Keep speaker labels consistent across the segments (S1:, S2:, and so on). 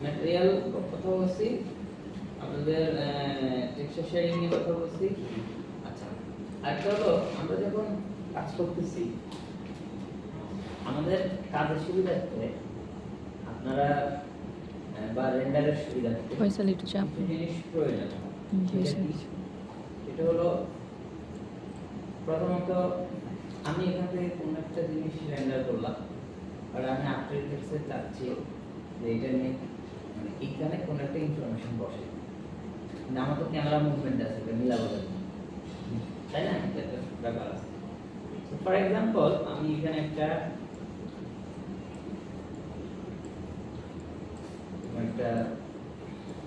S1: Material কথা বলছি, আপনাদের টেক্সচার শেডিং নিয়ে কথা বলছি। আচ্ছা, আরেকটা হলো আমরা যখন কাজ করতেছি আমাদের কাজের সুবিধার্থে আপনারা বা রেন্ডারের সুবিধার্থে
S2: ফয়সাল একটু চাপ
S1: জিনিস প্রয়োজন। এটা হলো প্রথমত আমি এখান থেকে কোন একটা জিনিস রেন্ডার করলাম, আর আমি আফটার ইফেক্টসে চাচ্ছি যে এটা নিয়ে মানে এখানে কোন একটা ইনফরমেশন বসে, না আমার তো ক্যামেরা মুভমেন্ট আছে, এটা মিলাবো তাই না, এটা ব্যাপার আছে। ফর এক্সাম্পল আমি এখানে একটা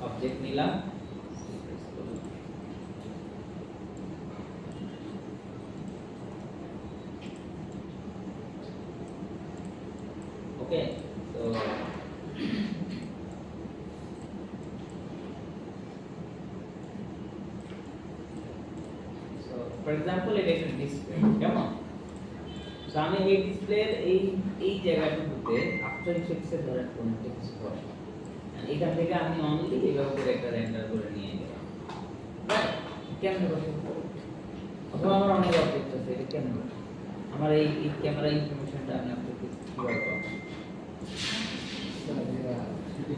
S1: অবজেক্ট নিলাম, ওকে। তো ফর এক্সাম্পল এটা একটা ডিসপ্লে, কেমন? তো আমি এই ডিসপ্লের এই জায়গাটুকুতে আফটার ইফেক্টস এর ধরে কোন একটা কিছু বসে, এখান থেকে আমি অনলি এইভাবে করে একটা রেন্ডার করে নিয়ে গেলাম, রাইট? কেমন বসে? অথবা আমার অনেক অবজেক্ট আছে, এটা কেমন বসে? আমার এই ক্যামেরা ইনফরমেশনটা আমি আপনাকে কিভাবে পাবো?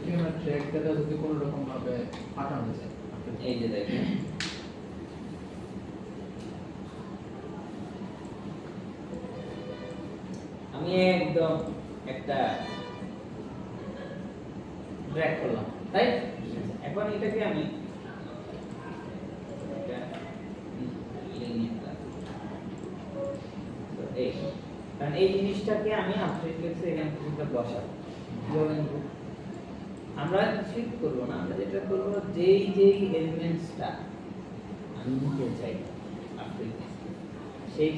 S3: ক্যামেরা ট্র্যাক ডাটা যদি কোনো রকম ভাবে পাঠানো যায়,
S1: এই যে দেখেন আমি একদম একটা ড্র্যাগ করলাম, তাই? এখন এটাকে আমি একটা লিনিয়ার তো কারণ এই জিনিসটাকে আমি আফটার ইফেক্টসে এখানে কিছুটা বসাবো। কিভাবে নিব? আমরা ঠিক করবো না, আমরা যেটা করবো যেই এলিমেন্টসটা আমি নিতে চাই আফটার ইফেক্টসে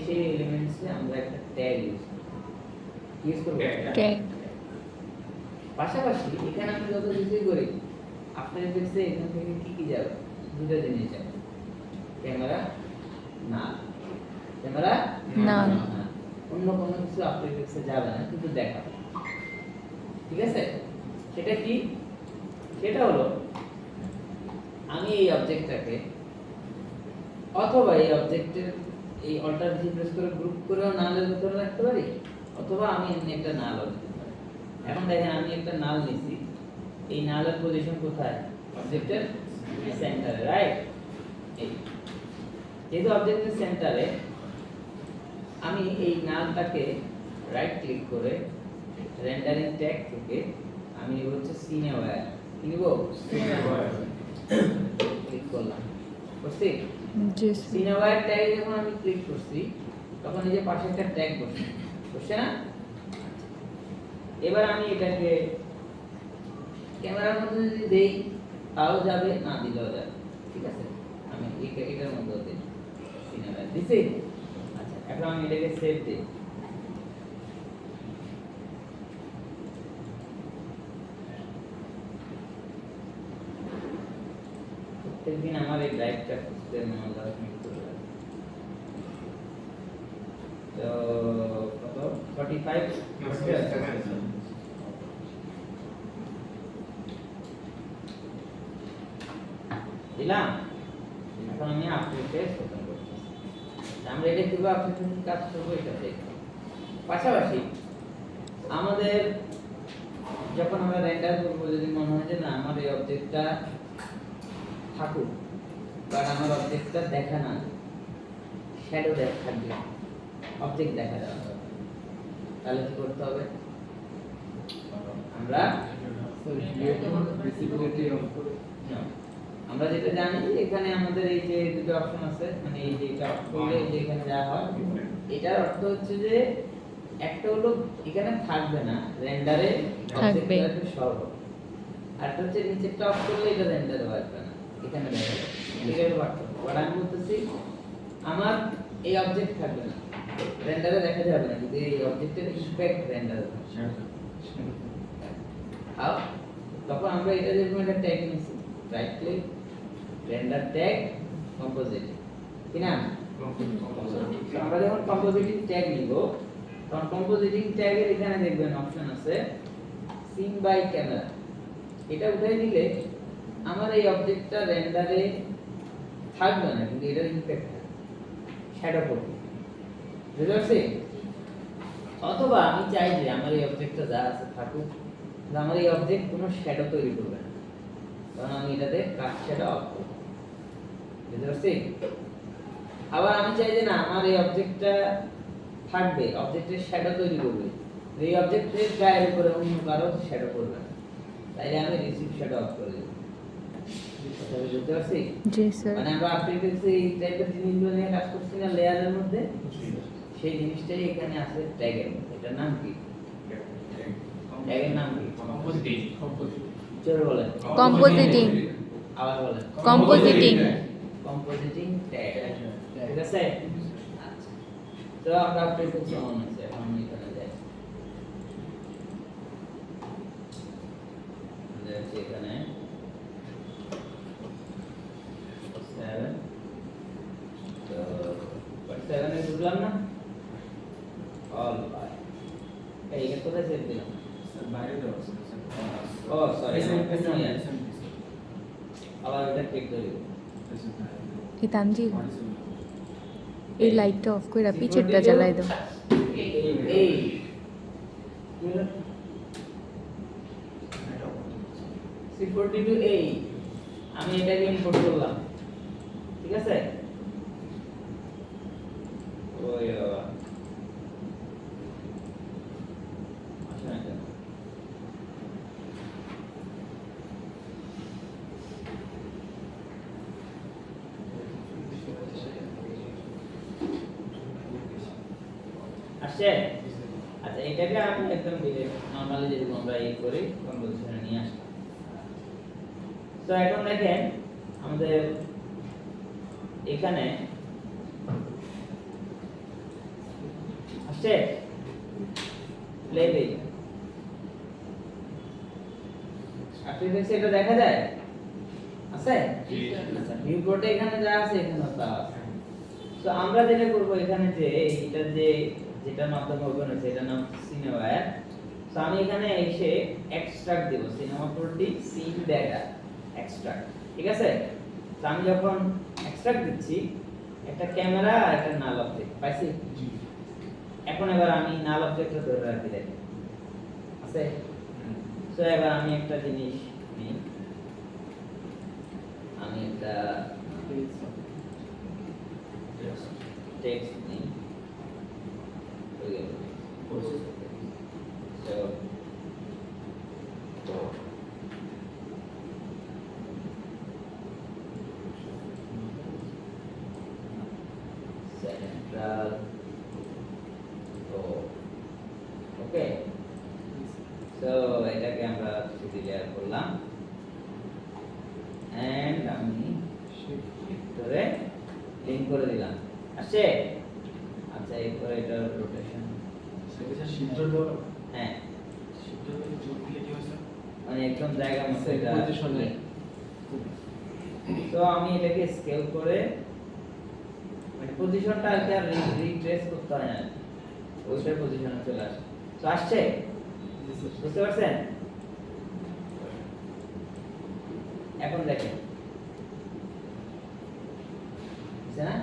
S1: সেই এলিমেন্টসে আমরা একটা ট্যাগ ইউজ করব।
S2: ট্যাগ
S1: পাশাপাশি এখানে আমি যত কিছুই করি আফটার ইফেক্টসে এখান থেকে কি যাবে, দুটো জিনিস যাবে, ক্যামেরা না, ক্যামেরা
S2: না,
S1: অন্য কোনো কিছু আফটার ইফেক্টসে যাবে না, কিন্তু দেখাবে। ঠিক আছে? সেটা কি? সেটা হলো আমি এই অবজেক্টটাকে অথবা এই অবজেক্টের এই অল্টারনেটিভ প্রেস করে গ্রুপ করেও নালের ভিতরে রাখতে পারি, অথবা আমি এমনি একটা নালও দিতে পারি। এখন দেখেন আমি একটা নাল নিছি, এই নালের পজিশন কোথায়? অবজেক্টের সেন্টারে, রাইট? এই যেহেতু অবজেক্টের সেন্টারে আমি এই নালটাকে রাইট ক্লিক করে রেন্ডারিং ট্যাগ থেকে আমি নিব হচ্ছে সিনে ওয়্যার, কি নিব? সিনে ওয়্যার ক্লিক করলাম, বুঝছি?
S2: জি
S1: সিনে ওয়্যার ট্যাগে যখন আমি ক্লিক করছি তখন এই যে পাশে একটা ট্যাগ বসছে না? এবার আমি এটাকে ক্যামেরার মধ্যে যদি দেই তাও যাবে, না দিলেও যাবে, ঠিক আছে? আমি এটার মধ্যে দিই সিনে ওয়্যার দিছি। আচ্ছা, এখন আমি এটাকে সেভ দিই। প্রত্যেকদিন আমার এই ড্রাইভটা খুঁজতে মনে 10 মিনিট করে লাগে। তো কত 45 দিলাম। এখন আমি আপনাকে ওপেন করছি, আমরা এটা কিভাবে আপনাদের কাজ করবো এটা দেখব। পাশাপাশি আমাদের যখন আমরা রেন্ডার করবো, যদি মনে হয় যে না আমার এই অবজেক্টটা থাকুক, বাট আমার অবজেক্টটা দেখা না, শ্যাডো দেখা থাকবে, অবজেক্ট দেখা যাবে, তাহলে কি করতে হবে? আমরা
S3: ভিজিবিলিটি অফ করে
S1: আমরা যেটা জানি এখানে আমাদের এই যে দুটো অপশন আছে, মানে এই যে এটা অফ করলে এই যে এখানে যা হয়, এটার অর্থ হচ্ছে যে একটা হলো এখানে থাকবে না, রেন্ডারে
S2: থাকবে
S1: সর্ব, আর একটা হচ্ছে নিচেরটা অফ করলে এটা রেন্ডারে আসবে না, এখানে দেখা যাবে। এটার পার্থক্য। আর আমি বলতেছি আমার এই অবজেক্ট থাকবে না, রেন্ডারে দেখা যাবে না, কিন্তু এই অবজেক্টের ইমপ্যাক্ট রেন্ডারে থাকবে। আর তখন আমরা এটা যেরকম একটা ট্যাগ নিছি, right click render tag compositing, কি না? আমরা যখন কম্পোজিটিং ট্যাগ নিব তখন কম্পোজিটিং ট্যাগের এখানে দেখবেন অপশন আছে সিন বাই ক্যামেরা, এটা উঠাই দিলে আমার এই অবজেক্টটা রেন্ডারে থাকবে না, কিন্তু এটার ইমপ্যাক্ট শ্যাডো পড়বে, বুঝতে পারছি? অথবা আমি চাই যে আমার এই অবজেক্টটা যা আছে থাকুক, কিন্তু আমার এই অবজেক্ট কোনো শ্যাডো তৈরি করবে না, কারণ আমি এটাতে কাট শ্যাডো অফ করব, বুঝতে পারছি? আবার আমি চাই যে না আমার এই অবজেক্টটা থাকবে, অবজেক্টের শ্যাডো তৈরি করবে, এই অবজেক্টের গায়ের উপরে অন্য কারো শ্যাডো করবে না, তাইলে আমি রিসিভ শ্যাডো অফ করে দেব। কথা বুঝতে পারছি?
S2: জি স্যার।
S1: মানে আমরা আফটার ইফেক্টসে এই টাইপের জিনিসগুলো নিয়ে কাজ করছি না লেয়ারের মধ্যে, সেই জিনিসটাই এখানে আছে ট্যাগের মধ্যে। এটার নাম কি? ট্যাগের নাম কি? জোরে বলেন।
S2: কম্পোজিটিং।
S1: আবার বলেন।
S2: কম্পোজিটিং।
S1: Compositing tag. ঠিক আছে? আচ্ছা। তো আমরা আফটার ইফেক্টস অন আছে, এখন আমি এখানে যাই। যাচ্ছি এখানে 7 তো 7 এ ঢুকলাম না, অল বাই এইটা কোথায় সেভ দিলাম? ও সরি, আবার এটা ক্লিক করি।
S2: এই তানজিল এই লাইটটা অফ করে পিছেরটা জ্বালাই দাও।
S1: এই C42 এই আমি এটাকে ইম্পোর্ট করলাম, ঠিক আছে? ওই বাবা আসলে না কেন? আসছে? আচ্ছা এটাকে আমি একদম নরমালি যদি আমরা এই করি কম্পোজিশনে নিয়ে আসি। তো এখন দেখেন আমাদের এখানে আসছে প্লে পেজ, আপনি দেখছেন এটা দেখা যায় আছে? আচ্ছা ভিউপোর্টে এখানে যা আছে এখানে তা আছে। তো আমরা যেটা করব এখানে যে এটা যে যেটা মাধ্যমে ওপেন হচ্ছে এটার নাম সিনেওয়্যার। তো আমি এখানে এসে এক্সট্রাক্ট দেব Cinema 4D scene data extract, ঠিক আছে? তো আমি যখন এক্সট্রাক্ট দিচ্ছি একটা ক্যামেরা আর একটা নাল অবজেক্ট পাইছি। এখন এবার আমি নাল অবজেক্টটা ধরে রাখি, দেখেন আছে? তো এবার আমি একটা জিনিস নিই, আমি একটা টেক্সট নিই, so central তো ওকে। সো এটাকে আমরা সিটি লেয়ার করলাম এন্ড আমি ধরে লিংক করে দিলাম, আসছে? আচ্ছা এরপরে এটা রোটেশন হ্যাঁ মানে একদম জায়গা মতো এটা পজিশনে। তো আমি এটাকে স্কেল করে মানে পজিশনটা আর কি আর রিট্রেস করতে হয় না, ওইটার পজিশনে চলে আসে। তো আসছে? বুঝতে পারছেন? এখন দেখেন না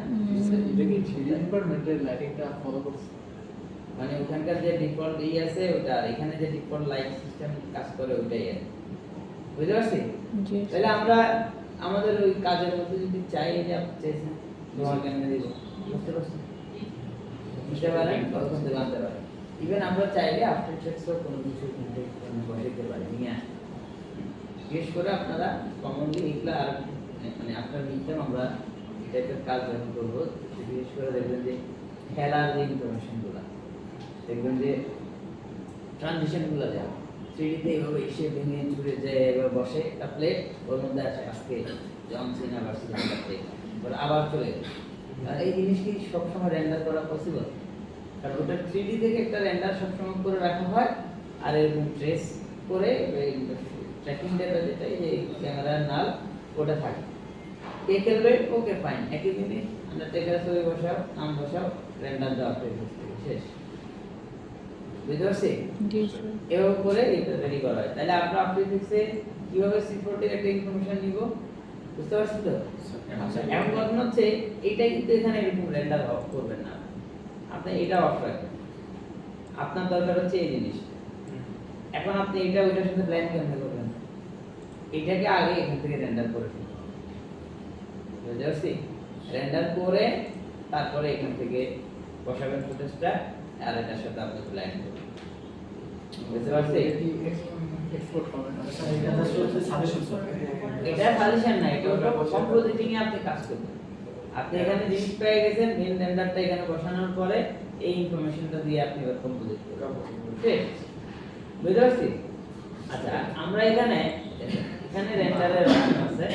S3: এটা কি 3D ডিপার্টমেন্টের লাইটিংটা ফলো করছে,
S1: মানে ওখানকার যে ডিফল্ট ই আছে ওটা, আর এখানে যে ডিফল্ট লাইট সিস্টেম কাজ করে ওটাই আর বুঝতে পারছি?
S2: জি
S1: তাহলে আমরা আমাদের ওই কাজের মধ্যে যদি চাই যে আপনি চাইছেন তোমার কেমনে দিব, বুঝতে পারছি? বুঝতে পারেন তখন থেকে আনতে পারেন। ইভেন আমরা চাইলে আফটার ইফেক্টসও কোনো কিছু কিন্তু বসাইতে পারি, নিয়ে আসতে। বিশেষ করে আপনারা কমনলি এগুলা আর মানে আপনার নিতে আমরা এই টাইপের কাজ যখন করবো বিশেষ করে দেখবেন যে খেলার যে ইনফরমেশনগুলো দেখবেন যে ট্রানজিশনগুলো যায় 3D তে এইভাবে এসে ভেঙে ছুড়ে যায় এবার বসে একটা প্লেট, ওর মধ্যে আছে আজকে জন সিনা ভার্সেস আন্ডারটেকার, আবার চলে গেল। আর এই জিনিস কি সবসময় রেন্ডার করা পসিবল? কারণ ওটা 3D থেকে একটা রেন্ডার সবসময় করে রাখা হয়, আর এরকম ট্রেস করে ট্র্যাকিং ডেটা যেটা এই ক্যামেরার নাল ওটা থাকে। কে খেলবে ওকে ফাইন, একই জিনিস আন্ডারটেকার ছবি বসাও, নাম বসাও, রেন্ডার দেওয়া শেষ। বুঝতে পারছি?
S2: জি স্যার।
S1: এভাবে করে এটা তৈরি করা হয়। তাহলে আমরা আফটার ইফেক্টসে কিভাবে C40 এর একটা ইনফরমেশন নিব, বুঝতে পারছি তো? আচ্ছা, এখন কথা হচ্ছে এইটাই কিন্তু এখানে এরকম রেন্ডার অফ করবেন না, আপনি এটা অফ রাখবেন। আপনার দরকার হচ্ছে এই জিনিসটা। এখন আপনি এটা ওইটার সাথে ব্ল্যান্ড কেমনে করবেন? এটাকে আগে এখান থেকে রেন্ডার করে ফেলুন, বুঝতে পারছি? রেন্ডার করে তারপরে এখান থেকে বসাবেন ফুটেজটা, আর এটার সাথে আপনি ব্ল্যান্ড করবেন, বুঝতে পারছি?
S3: এক্সপোর্ট করবেন না।
S4: এটা জাস্ট হচ্ছে সাজেশন স্যার।
S1: এটা সাজেশন না, এটা হলো কম্পোজিটিং এ আপনি কাজ করবেন। আপনি এখানে জিনিস পেয়ে গেছেন, মেইন রেন্ডারটা এখানে বসানোর পরে এই ইনফরমেশনটা দিয়ে আপনি এবার কম্পোজিট করবেন, ঠিক বুঝতে পারছি? আচ্ছা, আমরা এখানে রেন্ডারের অপশন আছে।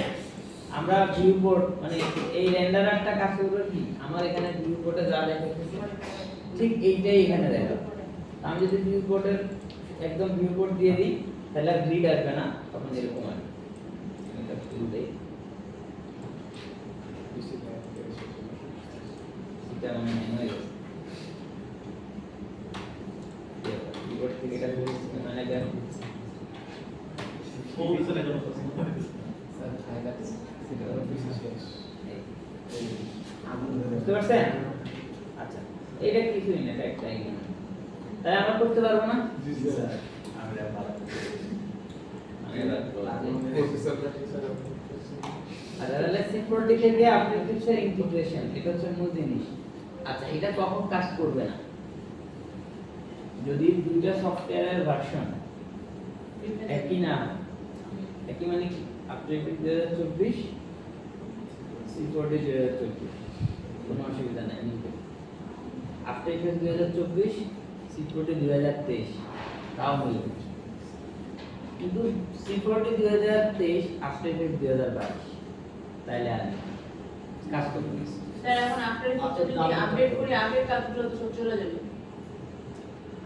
S1: আমরা ভিউ বোর্ড মানে এই রেন্ডারারটা কাজ করবে কি, আমার এখানে ভিউ বোর্ডে যা দেখাচ্ছে ঠিক এইটাই এখানে দেখাবে। আমি যদি ভিউ বোর্ডের একদম ভিউ বোর্ড দিয়ে দিই তাহলে গ্রিড আসবে না, তখন এরকম আসবে। এটা ভিউ দেই, এটা মানে হয়ে গেছে। ভিউ বোর্ড থেকে এটা মানে কেন
S3: স্যার হাইলাইটস সেটা
S1: বুঝতে পারছেন? আচ্ছা, এটা কিছুই না, এটা একটা ইমেজ। তাহলে আমরা করতে পারবো না?
S3: জি স্যার।
S1: আমি এবার বলছি। আচ্ছা, তাহলে C40 থেকে আপনি হচ্ছে ইন্টিগ্রেশন, এটা হচ্ছে মূল জিনিস। আচ্ছা, এটা কখন কাজ করবে না? যদি দুইটা সফটওয়্যারের ভার্সন একই না হয়। একই মানে কি, আফটার ইফেক্ট 2024 C40 2024 কোনো অসুবিধা নাই। আফটার ইফেক্ট 2024 C40 2023 তাও হইল, কিন্তু C40 2023 আফটার ইফেক্ট 2022 তাইলে আর কাজ করবে না।
S5: স্যার এখন আফটার ইফেক্ট যদি আপডেট করি আগের কাজগুলো তো সব চলে যাবে।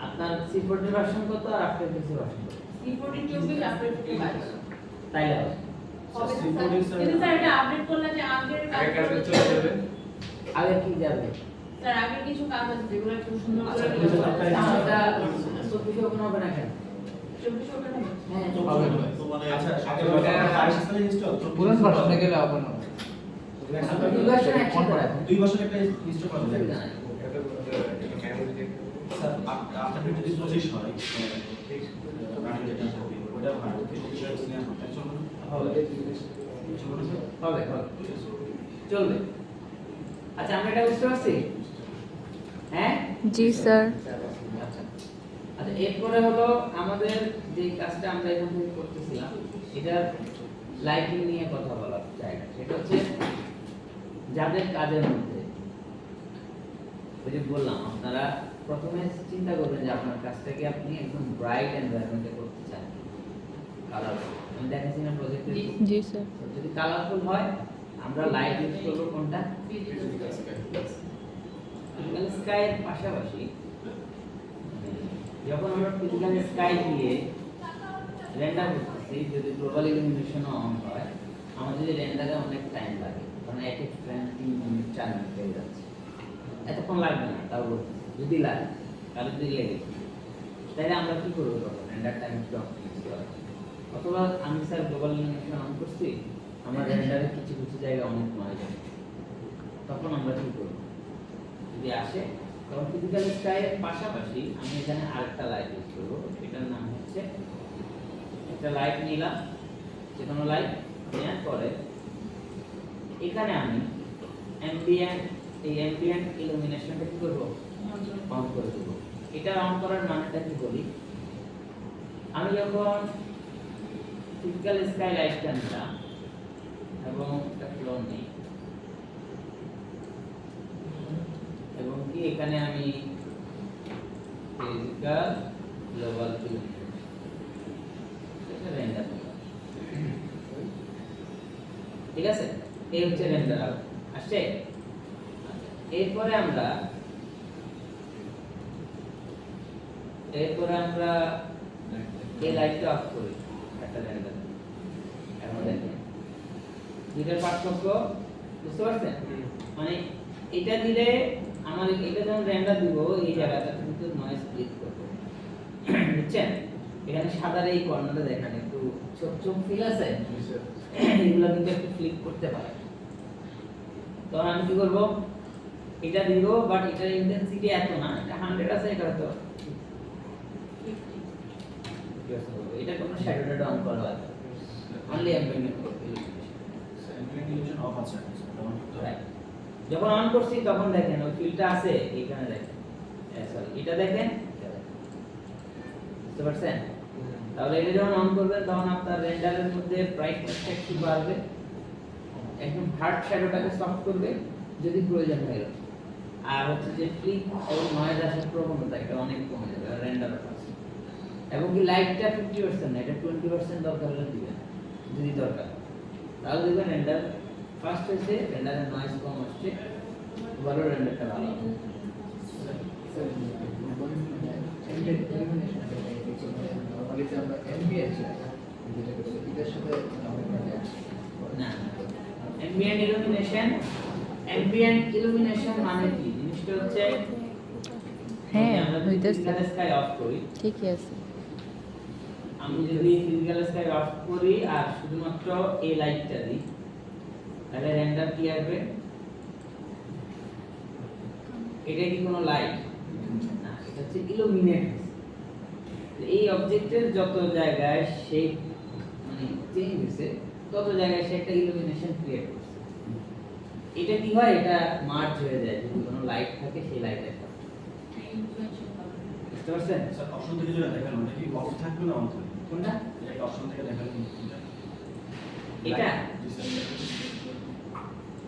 S1: আপনার C40 ভার্সন কত আর আফটার ইফেক্ট ভার্সন কত?
S5: C40 24 আফটার ইফেক্ট 22
S1: তাইলে হবে।
S5: হবে স্যার। কিন্তু স্যার এটা আপডেট করলে যে আগের কাজগুলো
S3: চলে যাবে।
S1: আগে কি যাবে?
S5: স্যার আগের কিছু কাজ আছে যেগুলো একটু সুন্দর
S1: আচ্ছা,
S5: করে দিলে ভালো হয়।
S1: তাহলে 24 ওপেন হবে না কেন?
S5: 24 ওটা হবে।
S1: হ্যাঁ,
S3: হবে না।
S4: তো মানে আচ্ছা আগে
S3: ওটা
S4: 22 সালে ইনস্টল
S3: পুরান ভার্সনে গেলে হবে না।
S1: দুই ভার্সন একসাথে রাখুন।
S4: 2 বছর একটা ইনস্টল করা যায়
S1: অসুবিধা নাই।
S4: স্যার আফটার 2025 হয় রানিং যেটা থাকবে ওটা ভালো অফিশিয়াল সিনিয়র টেনশন
S1: হবে হবে হবে, চলবে। আচ্ছা, আমরা এটা বুঝতে পারছি? হ্যাঁ
S2: জি স্যার।
S1: আচ্ছা আচ্ছা, এরপরে হলো আমাদের যে কাজটা আমরা এখান থেকে করতেছিলাম, এটার লাইটিং নিয়ে কথা বলা জায়গা। সেটা হচ্ছে যাদের কাজের মধ্যে ওই যে বললাম, আপনারা প্রথমে চিন্তা করবেন যে আপনার কাজটাকে আপনি একদম ব্রাইট এনভায়রনমেন্টে করতে চান, কালারফুল। আমি দেখাচ্ছি না প্রজেক্টে,
S2: জি স্যার।
S1: যদি কালারফুল হয় আমরা লাইট ইউজ করবো কোনটা? ফিজিক্যাল স্কাইয়ের পাশাপাশি যখন আমরা ফিজিক্যাল স্কাই দিয়ে রেন্ডার করতেছি, যদি গ্লোবাল ইলুমিনেশন অন হয়, আমাদের যে রেন্ডারে অনেক টাইম লাগে, কারণ এক এক ফ্রেম 3 মিনিট 4 মিনিট হয়ে যাচ্ছে। এতক্ষণ লাগবে না, তাও বলতেছি যদি লাগে, কারো যদি লেগে তাহলে আমরা কি করবো? তখন রেন্ডার টাইম একটু অপটিমাইজ করা, অথবা আমি স্যার গ্লোবাল ইলুমিনেশন অন করছি, আমার রেন্ডারে কিছু কিছু জায়গায় অনেক নয়েজ আসে, তখন আমরা কি করবো? যদি আসে তখন ফিজিক্যাল স্কাইয়ের পাশাপাশি আমি এখানে আরেকটা লাইট ইউজ করবো, এটার নাম হচ্ছে, একটা লাইট নিলাম, যে কোনো লাইট নেওয়ার পরে এখানে আমি অ্যাম্বিয়েন্ট, এই অ্যাম্বিয়েন্ট ইলুমিনেশনটা কি করবো? অন করে দেবো। এটা অন করার মানেটা কি বলি, আমি যখন ফিজিক্যাল স্কাই লাইটটা নিলাম এবং একটা ফ্লোর নেই, এবং কি এখানে আমি ফিজিক্যাল গ্লোবাল ইলুমিনেশন এটা রেন্ডার করলাম, ঠিক আছে? এই হচ্ছে রেন্ডার আসছে। এরপরে আমরা এই লাইটটা অফ করি, একটা রেন্ডার। এখন দেখেন দুইটার পার্থক্য বুঝতে পারছেন? মানে এটা দিলে আমার এটা যখন রেন্ডার দিব, এই জায়গাটা কিন্তু নয়েজ স্প্লিট করবে, সাদার এই কর্নারটা দেখেন একটু ছোপ ছোপ ফিল আছে, এগুলো কিন্তু একটু ফ্লিপ করতে পারে। তখন আমি কি করব, এটা দিব, বাট এটার ইন্টেন্সিটি এত না, এটা 100 আছে, এটা তো এটা কোনো শ্যাডো ডাউন করা আছে, অনলি অ্যাম্বিয়েন্ট করতে।
S4: ইলুমিনেশন অফ আছে
S1: Right. যখন অন করছি তখন দেখেন ওই ফিলটা আছে এইখানে, দেখেন সরি এটা দেখেন, বুঝতে পারছেন? তাহলে এটা যখন অন করবেন তখন আপনার রেন্ডারের মধ্যে ব্রাইটনেসটা একটু বাড়বে, একদম হার্ড শ্যাডোটাকে সফট করবে যদি প্রয়োজন হয়। আর হচ্ছে যে ফ্লিক ও নয়েজ আসার প্রবণতা এটা অনেক কমে যাবে রেন্ডার ফার্স্ট। এবং কি লাইটটা 50% না, এটা 20% দরকার হলে দিবেন যদি দরকার, তাহলে দেখবেন রেন্ডার ফার্স্ট হয়েছে, রেন্ডারের নয়েজ কম আসছে, ভালো রেন্ডারটা ভালো হবে। না অ্যাম্বিয়েন্ট ইলুমিনেশন মানে কি জিনিসটা হচ্ছে,
S2: হ্যাঁ
S1: আমরা যদি
S2: হইতেছে,
S1: ফিজিক্যাল স্কাই অফ করি,
S2: ঠিকই আছে।
S1: আমি যদি ফিজিক্যাল স্কাই অফ করি আর শুধুমাত্র এই লাইটটা দিই, তাহলে রেন্ডার কি আসবে? এটা কি কোনো লাইট না, এটা হচ্ছে ইলুমিনেট। এই অবজেক্টের যত জায়গায় শেপ মানে চেঞ্জ হয়েছে তত জায়গায় সে একটা ইলুমিনেশন ক্রিয়েট করছে। এটা কি হয়, এটা মার্জ হয়ে যায় যদি কোনো লাইট থাকে সেই লাইটের সাথে, বুঝতে পারছেন?
S4: স্যার অপশন থেকে যেটা দেখানো ওটা কি অফ থাকবে না অন থাকবে?
S1: কোনটা?
S4: একটা অপশন থেকে দেখানো
S1: এটা
S4: জি স্যার।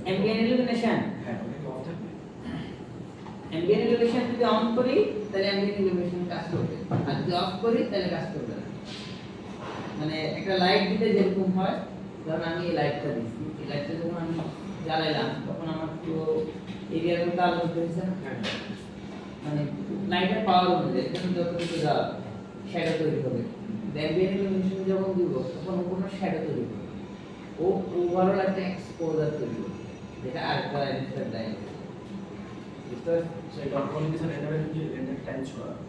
S1: Ambient illumination.
S4: হ্যাঁ ওটা কি অফ থাকবে?
S1: অ্যাম্বিয়েন্ট ইলুমিনেশন যদি অন করি তাহলে অ্যাম্বিয়েন্ট ইলুমিনেশন কাজ করবে, আর যদি অফ করি তাহলে কাজ করবে না। মানে একটা লাইট দিতে যেরকম হয়, ধরুন আমি এই লাইটটা দিচ্ছি, এই লাইটটা যখন আমি জ্বালাইলাম তখন আমার পুরো এরিয়ার মধ্যে আলো হয়েছে না, মানে লাইটের পাওয়ার অনুযায়ী এখানে যতটুকু শ্যাডো তৈরি হবে। অ্যাম্বিয়েন্ট ইলুমিনেশন যখন দিব তখন ও কোনো শ্যাডো তৈরি করবে, ও ওভারঅল একটা এক্সপোজার তৈরি করবে, যেটা আরেকটা রেন্ডার দেয়। বুঝতে পারছেন?
S4: সেই ডট কল কি স্যার রেন্ডারের যে রেন্ডার টাইম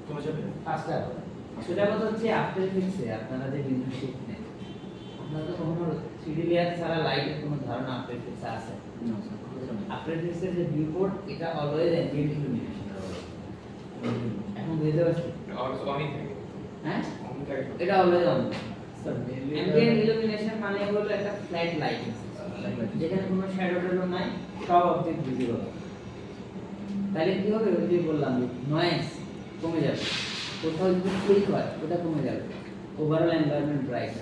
S4: কমে যাবে?
S1: পাঁচটা সেটা কথা হচ্ছে আফটার এফেক্টসে আপনারা যে বিন্দু শিখছেন, আপনারা তো কখনো 3D লেয়ার ছাড়া লাইটের কোনো ধারণা আফটার এফেক্টসে আছে?
S4: না স্যার।
S1: আফটার এফেক্টসের যে ভিউপোর্ট এটা অলওয়েজ অ্যাম্বিয়েন্ট ইলুমিনেশন। এখন বুঝতে পারছেন? হ্যাঁ এটা অলওয়েজ অন। অ্যাম্বিয়েন্ট ইলুমিনেশন মানে হলো একটা ফ্ল্যাট লাইট যেখানে কোনো শ্যাডো ট্যাডো নাই, সব অবজেক্ট ভিজিবল। তাহলে কি হবে, ওই যে বললাম নয়েজ কমে যাবে, কোথাও যদি ক্লিক হয় ওটা কমে যাবে, ওভারঅল এনভায়রনমেন্ট ব্রাইট।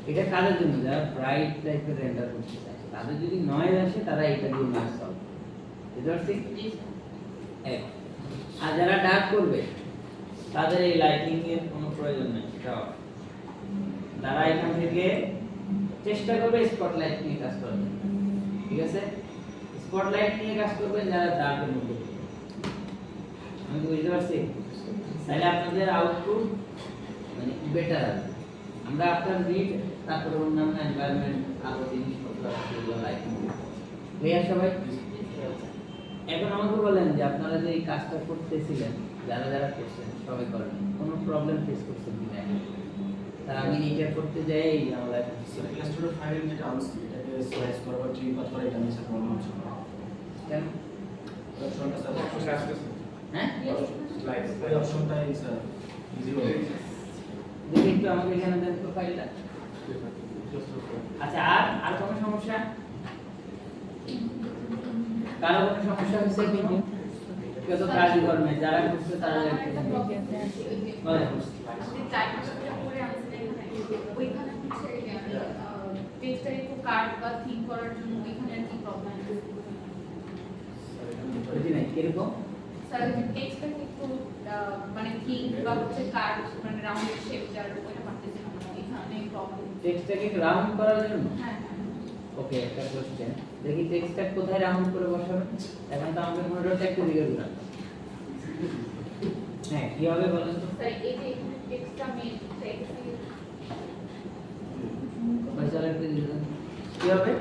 S1: এটা কাদের জন্য? যারা ব্রাইট টাইপের রেন্ডার করতে চায়, তাদের যদি নয়েজ আসে তারা এটা দিয়ে নয়েজ সলভ করবে। আর যারা ডার্ক করবে তাদের এই লাইটিং এর কোনো প্রয়োজন নেই, সেটা তারা এখান থেকে চেষ্টা করবে স্পটলাইট নিয়ে কাজ করবে। ঠিক আছে, স্পটলাইট নিয়ে কাজ করবেন যারা ডার্কের মধ্যে। আমি বুঝতে পারছি, তাহলে আপনাদের আউটপুট মানে বেটার হবে। আমরা আপনার নিড, তারপরে অন্যান্য এনভায়রনমেন্ট আরো জিনিসপত্র সেগুলো লাইটিং ভাইয়া সবাই। এখন আমাকে বলেন যে আপনারা যে এই কাজটা করতেছিলেন, যারা যারা করছেন সবাই করেন, কোনো প্রবলেম ফেস করছেন কিনা? তার আমি এটা করতে যাই আমরা
S4: স্যার ইলাস্ট্রেটর ফাইল যেটা আনছি এটাকে স্লাইস করা বা ট্রিম পাথ করা এটা আমি স্যার প্রবলেম হচ্ছে না।
S1: কেন?
S4: অপশনটা স্যার
S1: হ্যাঁ
S4: ওই অপশনটাই স্যার জিরো।
S1: দেখি একটু আমাকে এখানে দেন প্রোফাইলটা। আচ্ছা, আর কোনো সমস্যা? কারো কোনো সমস্যা হচ্ছে কি? কেউ তো কাজই করবে, যারা করছে তারা বলেন। বুঝি নাই কিরকম? টেক্সটটাকে রাউন্ড করার জন্য ওকে, একটা কোশ্চেন দেখি, টেক্সটটা কোথায় রাউন্ড করে বসাবেন? এখন তো আমাকে মনে হচ্ছে একটু দিকে ঘুরান। হ্যাঁ কি হবে বলেন তো? কি হবে?